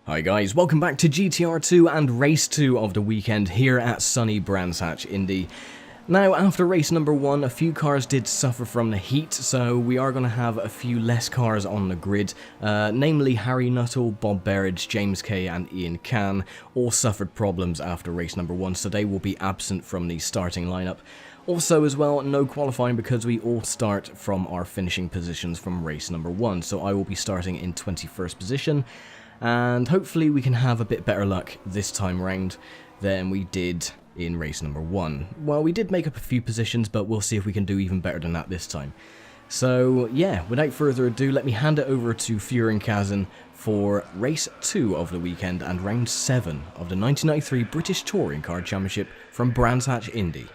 Hi guys, welcome back to GTR 2 and race 2 of the weekend here at sunny Brands Hatch Indy. Now, after race number 1, a few cars did suffer from the heat, so we are going to have a few less cars on the grid, namely Harry Nuttall, Bob Berridge, James Kay and Ian Can all suffered problems after race number 1, so they will be absent from the starting lineup. Also as well, no qualifying because we all start from our finishing positions from race number 1, so I will be starting in 21st position. And hopefully we can have a bit better luck this time round than we did in race number 1. Well, we did make up a few positions, but we'll see if we can do even better than that this time. So yeah, without further ado, let me hand it over to Fury and Kazan for race 2 of the weekend and round 7 of the 1993 British Touring Car Championship from Brands Hatch Indy.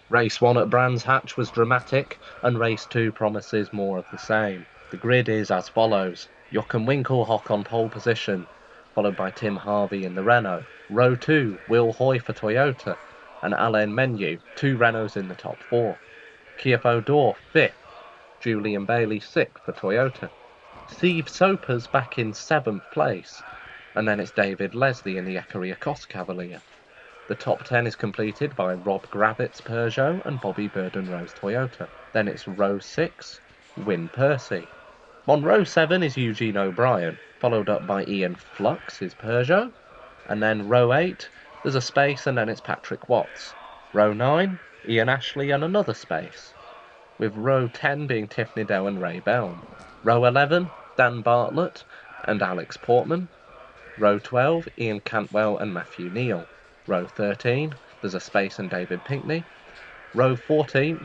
Race 1 at Brands Hatch was dramatic, and race 2 promises more of the same. The grid is as follows. Jochen Winkelhock on pole position, followed by Tim Harvey in the Renault. Row 2, Will Hoy for Toyota, and Alain Menu, 2 Renaults in the top 4. Kiefer Dorf 5th, Julian Bailey 6th for Toyota. Steve Soper's back in 7th place, and then it's David Leslie in the Ecurie Ecosse Cavalier. The top 10 is completed by Rob Gravitt's Peugeot and Bobby Burden-Rose Toyota. Then it's row 6, Win Percy. On row 7 is Eugene O'Brien, followed up by Ian Flux, his Peugeot. And then row 8, there's a space and then it's Patrick Watts. Row 9, Ian Ashley and another space, with row 10 being Tiffany Dow and Ray Belm. Row 11, Dan Bartlett and Alex Portman. Row 12, Ian Cantwell and Matthew Neal. Row 13, there's a space and David Pinkney. Row 14,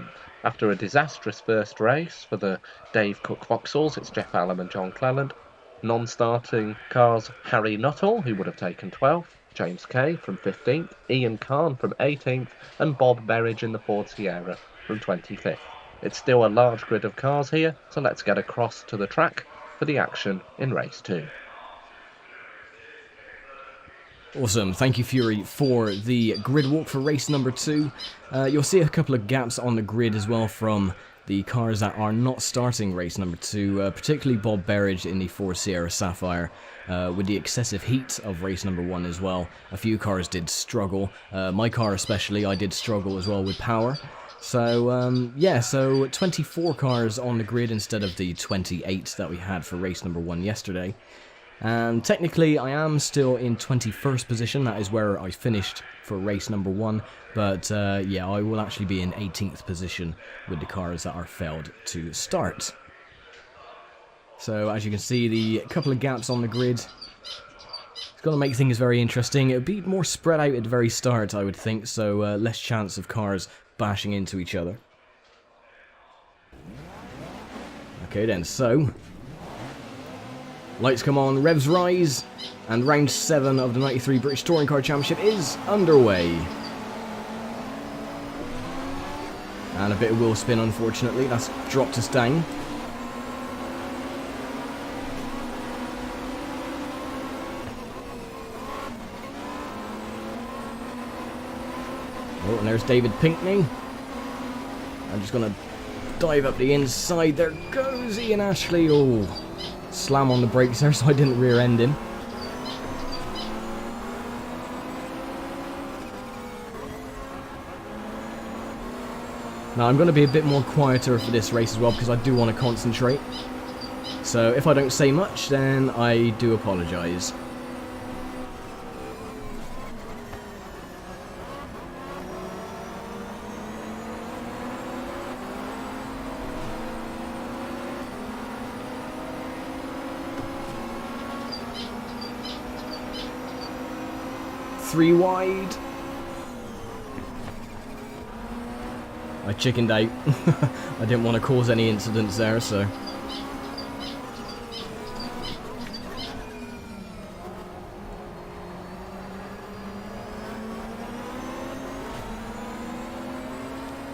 after a disastrous first race for the Dave Cook Vauxhalls, it's Jeff Allen and John Cleland. Non-starting cars, Harry Nuttall, who would have taken 12th, James Kay from 15th, Ian Kahn from 18th, and Bob Berridge in the Ford Sierra from 25th. It's still a large grid of cars here, so let's get across to the track for the action in race 2. Awesome, thank you Fury for the grid walk for race number 2. You'll see a couple of gaps on the grid as well from the cars that are not starting race number 2, particularly Bob Berridge in the Ford Sierra Sapphire. With the excessive heat of race number 1 as well, a few cars did struggle. My car especially, I did struggle as well with power. So yeah, so 24 cars on the grid instead of the 28 that we had for race number 1 yesterday. And technically I am still in 21st position, that is where I finished for race number 1, but yeah, I will actually be in 18th position with the cars that are failed to start. So as you can see, the couple of gaps on the grid, it's going to make things very interesting. It would be more spread out at the very start, I would think, so less chance of cars bashing into each other. Okay then, so lights come on, revs rise, and round 7 of the 93 British Touring Car Championship is underway. And a bit of wheel spin, unfortunately, that's dropped us down. Oh, and there's David Pinkney. I'm just going to dive up the inside. There goes Ian Ashley. Oh, slam on the brakes there so I didn't rear end him. Now I'm going to be a bit more quieter for this race as well because I do want to concentrate. So if I don't say much, then I do apologise. Three wide. I chickened out. I didn't want to cause any incidents there, so.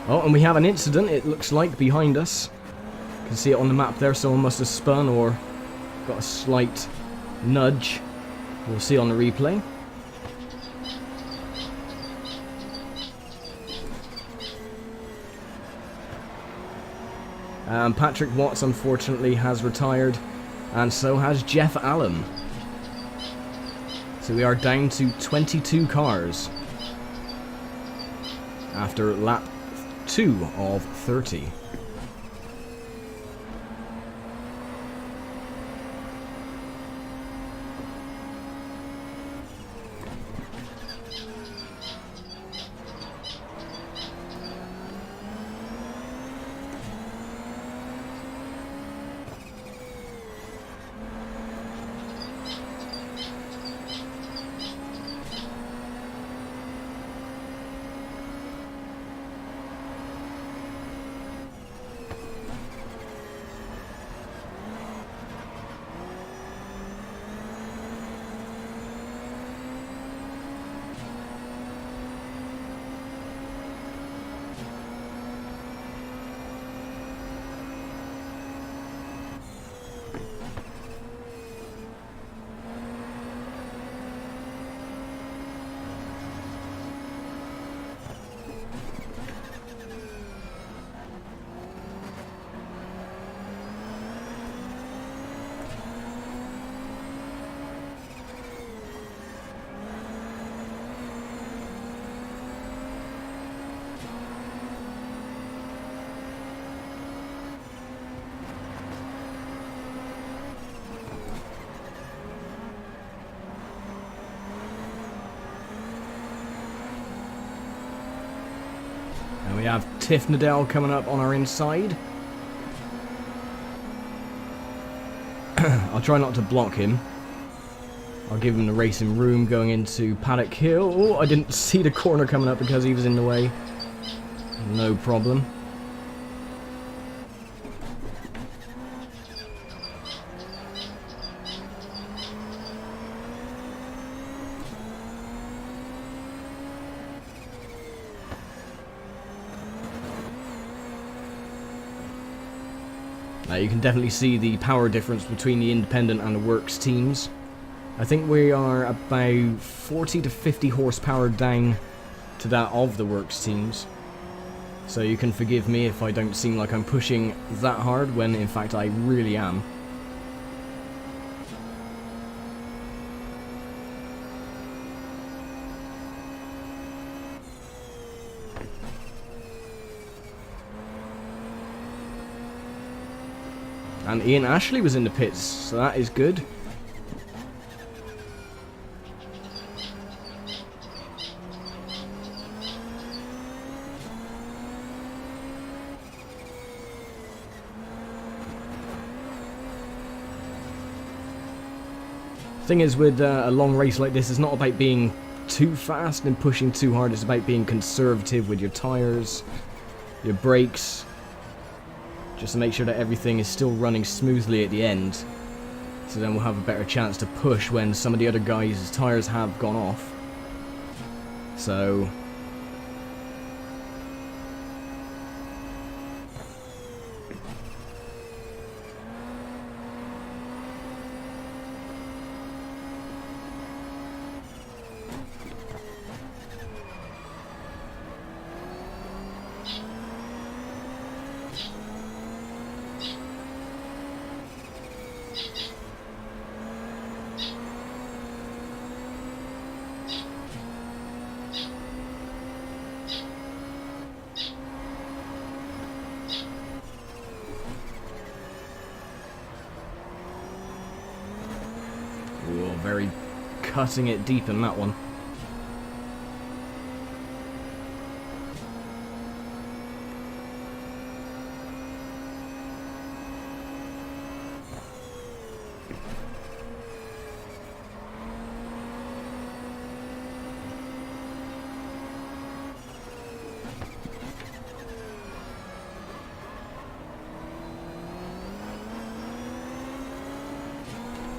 Oh, and we have an incident, it looks like, behind us. You can see it on the map there, someone must have spun or got a slight nudge. We'll see on the replay. Patrick Watts unfortunately has retired, and so has Jeff Allen. So we are down to 22 cars after lap 2 of 30. And we have Tiff Nadell coming up on our inside. I'll try not to block him. I'll give him the racing room going into Paddock Hill. Oh, I didn't see the corner coming up because he was in the way. No problem. You can definitely see the power difference between the independent and the works teams. I think we are about 40 to 50 horsepower down to that of the works teams. So you can forgive me if I don't seem like I'm pushing that hard when in fact I really am. And Ian Ashley was in the pits, so that is good. Thing is, with a long race like this, it's not about being too fast and pushing too hard, it's about being conservative with your tyres, your brakes, just to make sure that everything is still running smoothly at the end, so then we'll have a better chance to push when some of the other guys' tyres have gone off. So very cutting it deep in that one.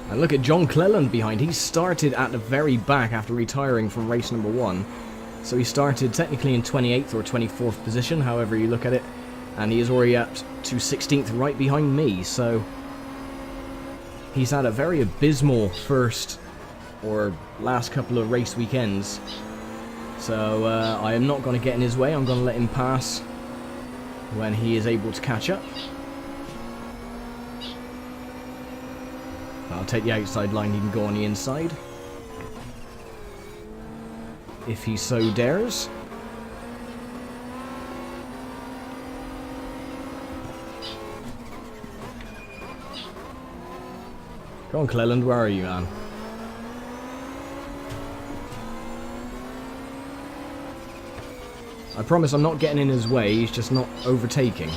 And look at John Cleland behind. He started at the very back after retiring from race number 1. So he started technically in 28th or 24th position, however you look at it. And he is already up to 16th right behind me. So he's had a very abysmal first or last couple of race weekends. So I am not going to get in his way. I'm going to let him pass when he is able to catch up. I'll take the outside line, he can go on the inside. if he so dares. Come on, Cleland, where are you, man? I promise I'm not getting in his way, he's just not overtaking.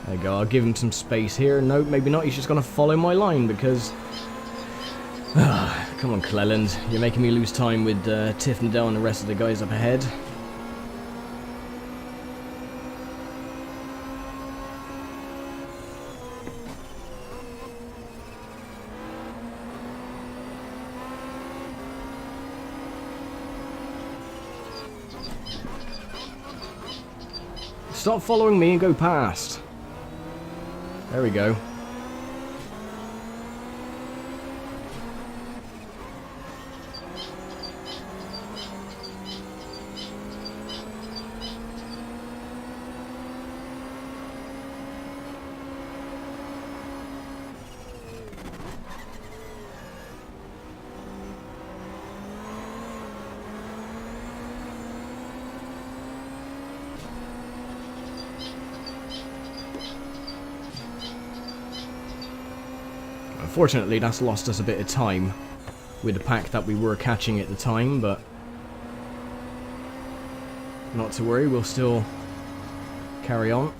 There you go, I'll give him some space here. Nope, maybe not, he's just going to follow my line because... Come on, Cleland, you're making me lose time with Tiff Nadell and the rest of the guys up ahead. Stop following me and go past. There we go. Unfortunately, that's lost us a bit of time with the pack that we were catching at the time, but not to worry, we'll still carry on.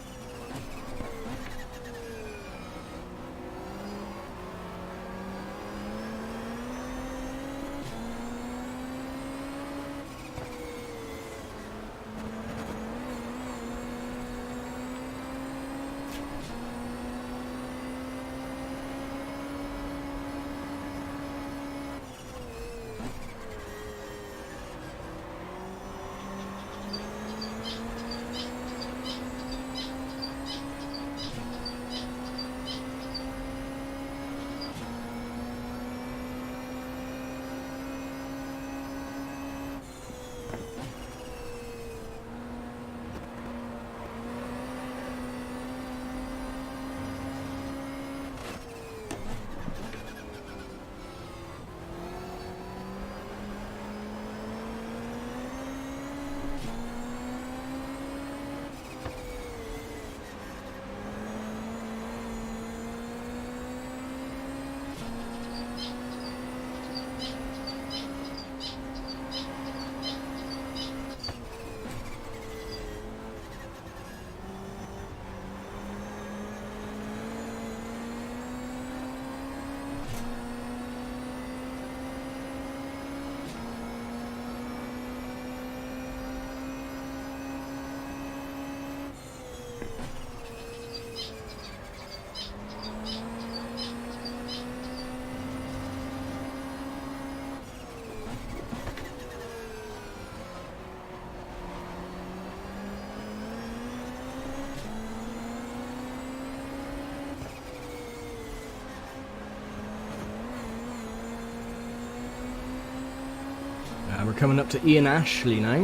We're coming up to Ian Ashley now.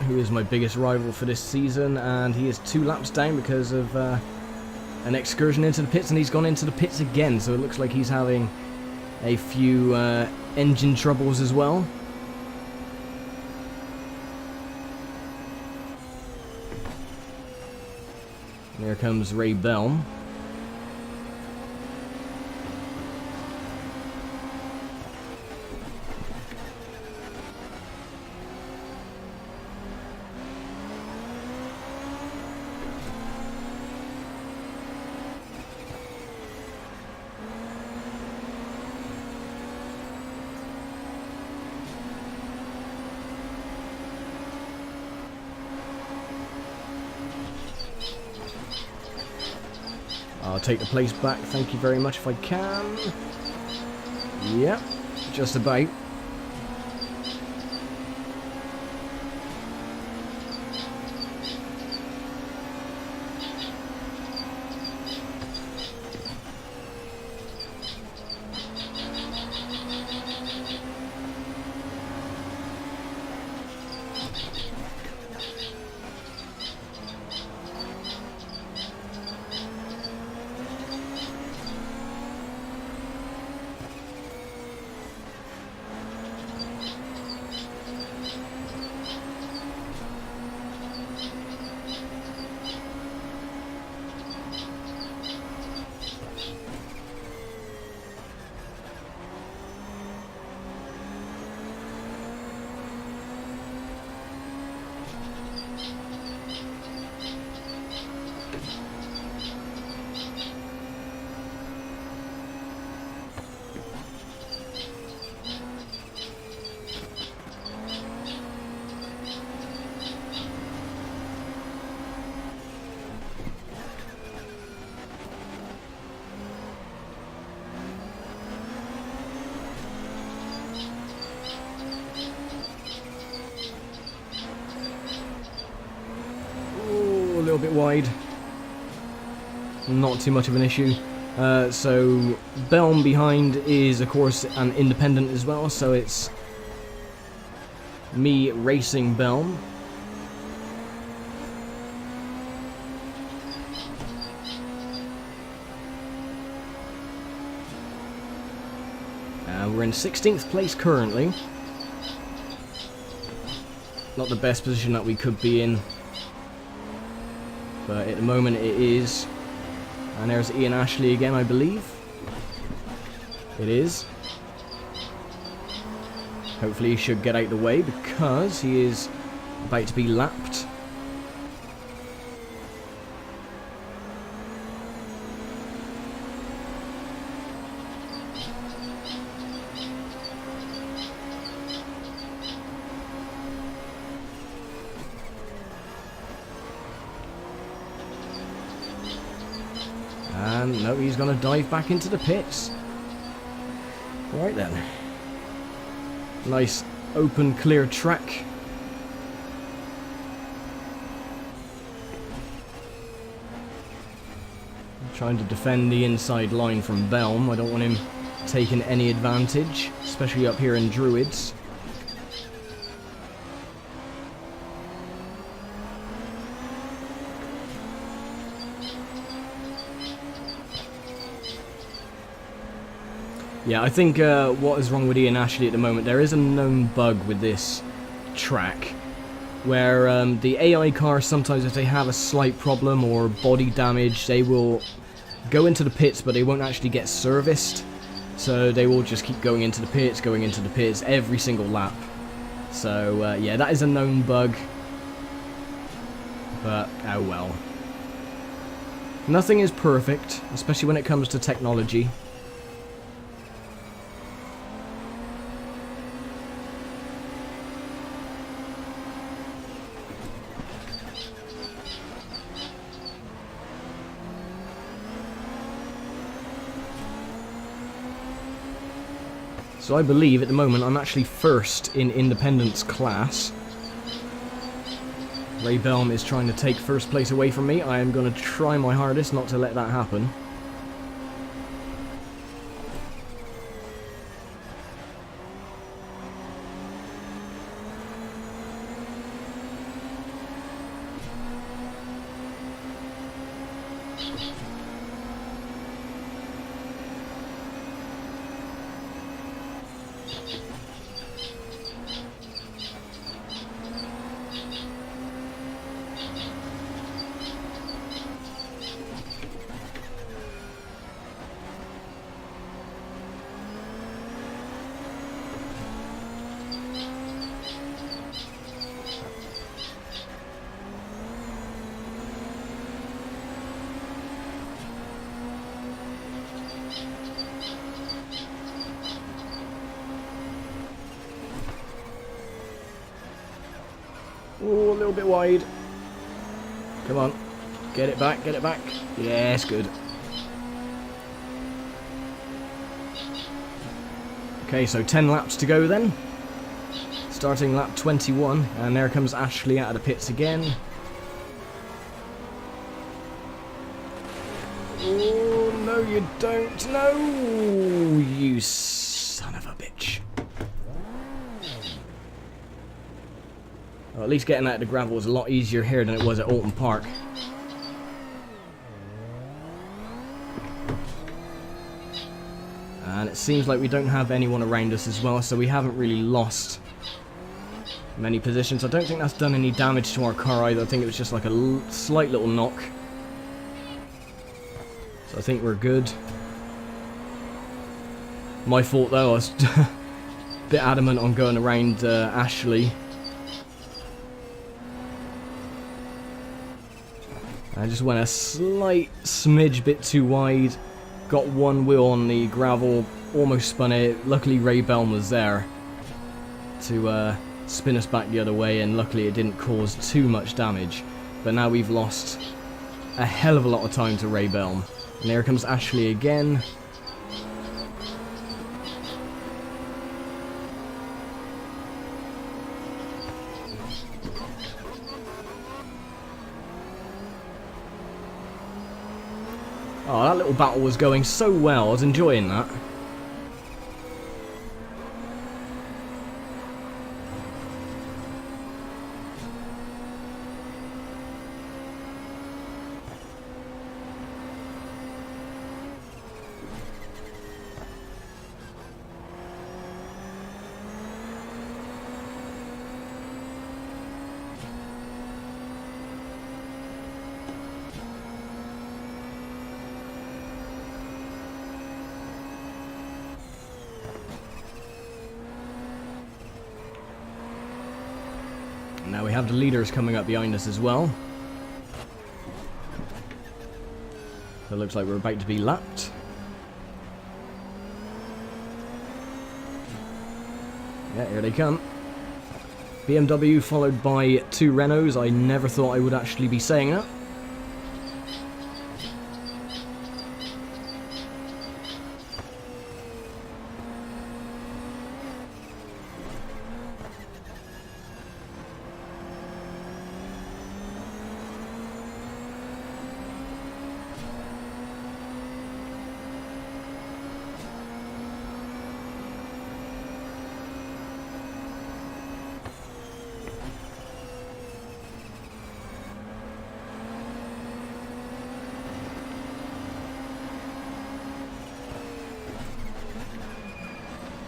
Who is my biggest rival for this season, and he is 2 laps down because of an excursion into the pits, and he's gone into the pits again, so it looks like he's having a few engine troubles as well. Here comes Ray Bell. I'll take the place back, thank you very much if I can. Yep, just about. little bit wide. Not too much of an issue. So Belm behind is of course an independent as well, so it's me racing Belm. We're in 16th place currently. Not the best position that we could be in, but at the moment it is. And there's Ian Ashley again, I believe. It is. Hopefully he should get out the way because he is about to be lapped. And no, he's going to dive back into the pits. Right then. Nice open, clear track. I'm trying to defend the inside line from Belm. I don't want him taking any advantage, especially up here in Druids. Yeah, I think what is wrong with Ian Ashley at the moment, there is a known bug with this track where the AI cars sometimes, if they have a slight problem or body damage, they will go into the pits but they won't actually get serviced. So they will just keep going into the pits every single lap. So yeah, that is a known bug. But oh well. Nothing is perfect, especially when it comes to technology. So I believe at the moment I'm actually first in Independence class. Ray Belm is trying to take first place away from me. I am going to try my hardest not to let that happen. Oh, a little bit wide. Come on. Get it back, get it back. Yes, good. Okay, so 10 laps to go then. Starting lap 21, and there comes Ashley out of the pits again. Oh, no you don't. No, you son of a bitch. Well, at least getting out of the gravel was a lot easier here than it was at Alton Park. And it seems like we don't have anyone around us as well, so we haven't really lost many positions. I don't think that's done any damage to our car either. I think it was just like a slight little knock. So I think we're good. My fault though, I was a bit adamant on going around Ashley. I just went a slight smidge bit too wide. Got one wheel on the gravel, almost spun it. Luckily Ray Belm was there to spin us back the other way, and luckily it didn't cause too much damage. But now we've lost a hell of a lot of time to Ray Belm. And there comes Ashley again. Oh, that little battle was going so well. I was enjoying that. Now we have the leaders coming up behind us as well. So it looks like we're about to be lapped. Yeah, here they come. BMW followed by 2 Renaults. I never thought I would actually be saying that.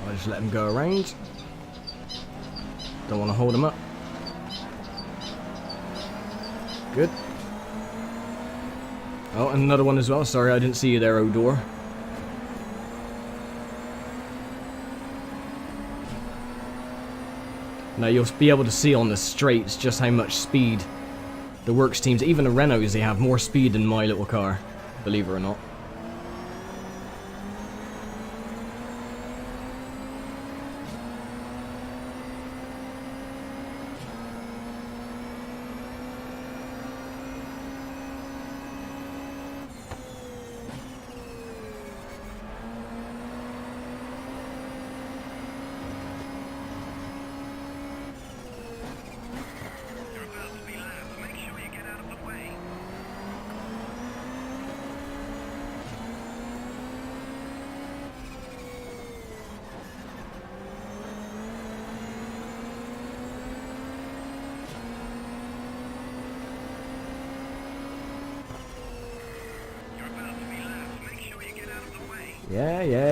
I'll just let him go around. Don't want to hold him up. Good. Oh, and another one as well. Sorry, I didn't see you there, Odor. Now you'll be able to see on the straights just how much speed the works teams, even the Renaults, they have more speed than my little car, believe it or not.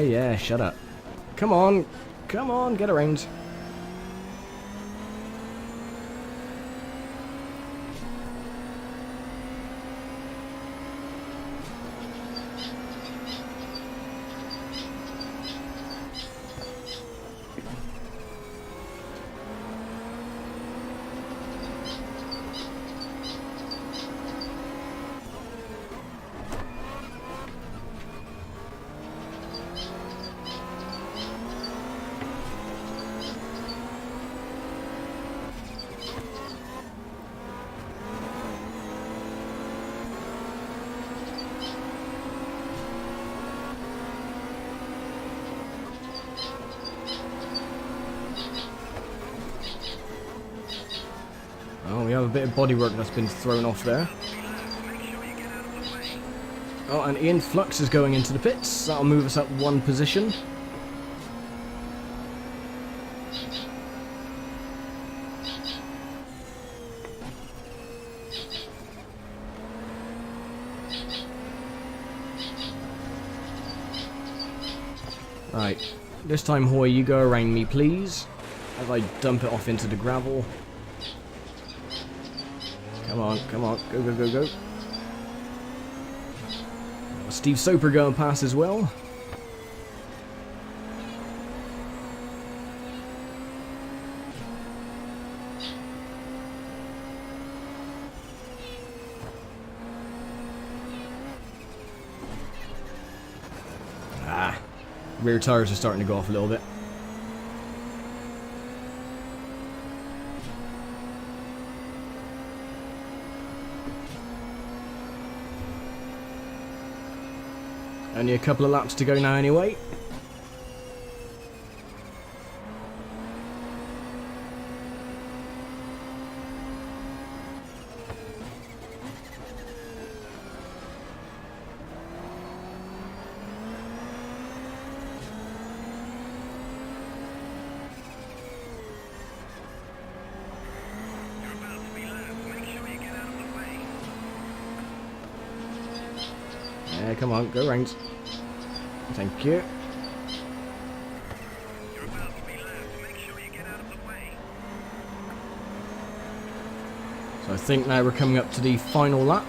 Yeah, shut up. Come on, get around. Oh, we have a bit of bodywork that's been thrown off there. Oh, and Ian Flux is going into the pits. That'll move us up 1 position. Right, this time Hoy, you go around me please, as I dump it off into the gravel. Come on, go. Steve Soper going past as well. Rear tires are starting to go off a little bit. Only a couple of laps to go now anyway. Yeah, come on, go round. Thank you. So I think now we're coming up to the final lap.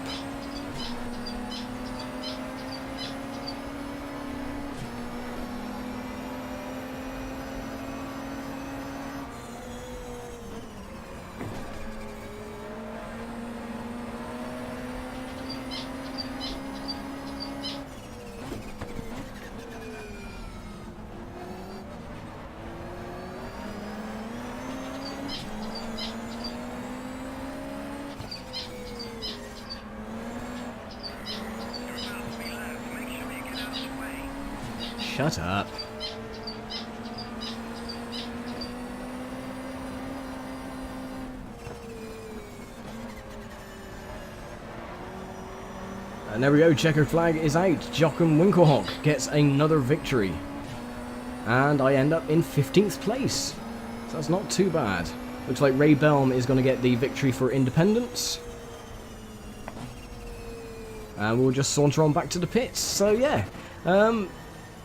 Shut up. And there we go, checkered flag is out. Joachim Winkelhock gets another victory. And I end up in 15th place. So that's not too bad. Looks like Ray Belm is going to get the victory for Independence. And we'll just saunter on back to the pits. So yeah,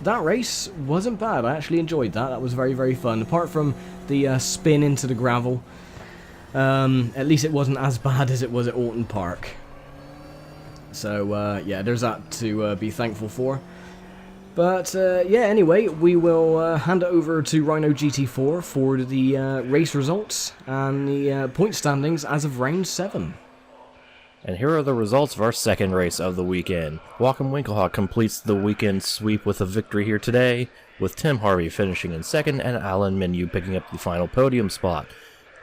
that race wasn't bad. I actually enjoyed that. That was very, very fun. Apart from the spin into the gravel, at least it wasn't as bad as it was at Alton Park. So yeah, there's that to be thankful for. But yeah, anyway, we will hand it over to RynoGT4 for the race results and the point standings as of round 7. And here are the results of our second race of the weekend. Joachim Winkelhock completes the weekend sweep with a victory here today, with Tim Harvey finishing in second and Alan Menu picking up the final podium spot.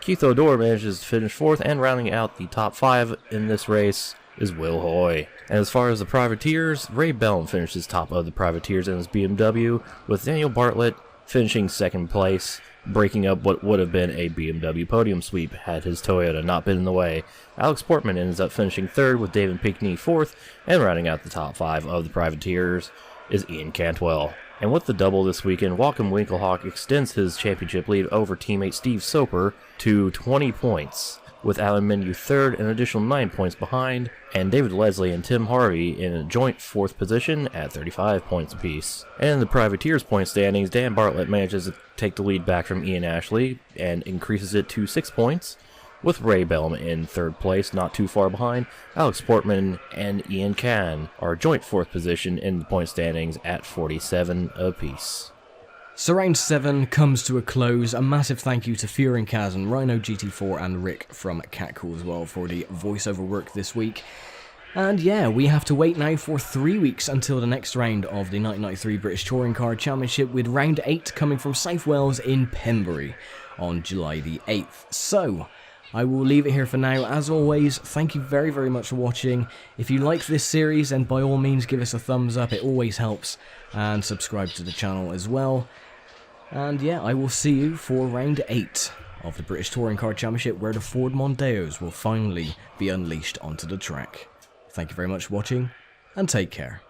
Keith O'Dore manages to finish fourth, and rounding out the top 5 in this race is Will Hoy. And as far as the privateers, Ray Bellm finishes top of the privateers in his BMW, with Daniel Bartlett finishing second place, breaking up what would have been a BMW podium sweep had his Toyota not been in the way. Alex Portman ends up finishing third, with David Pinckney fourth, and rounding out the top 5 of the privateers is Ian Cantwell. And with the double this weekend, Joachim Winkelhock extends his championship lead over teammate Steve Soper to 20 points, with Alan Menu third, an additional 9 points behind, and David Leslie and Tim Harvey in a joint 4th position at 35 points apiece. And in the privateers point standings, Dan Bartlett manages to take the lead back from Ian Ashley and increases it to 6 points, with Ray Bellm in 3rd place, not too far behind. Alex Portman and Ian Can are joint 4th position in the point standings at 47 apiece. So round 7 comes to a close. A massive thank you to Fear and Kaz and RynoGT4 and Rick from Catcool as well for the voiceover work this week. And yeah, we have to wait now for 3 weeks until the next round of the 1993 British Touring Car Championship, with round 8 coming from South Wales in Pembury on July the 8th. So I will leave it here for now. As always, thank you very, very much for watching. If you like this series, then by all means give us a thumbs up, it always helps, and subscribe to the channel as well. And yeah, I will see you for round 8 of the British Touring Car Championship, where the Ford Mondeos will finally be unleashed onto the track. Thank you very much for watching, and take care.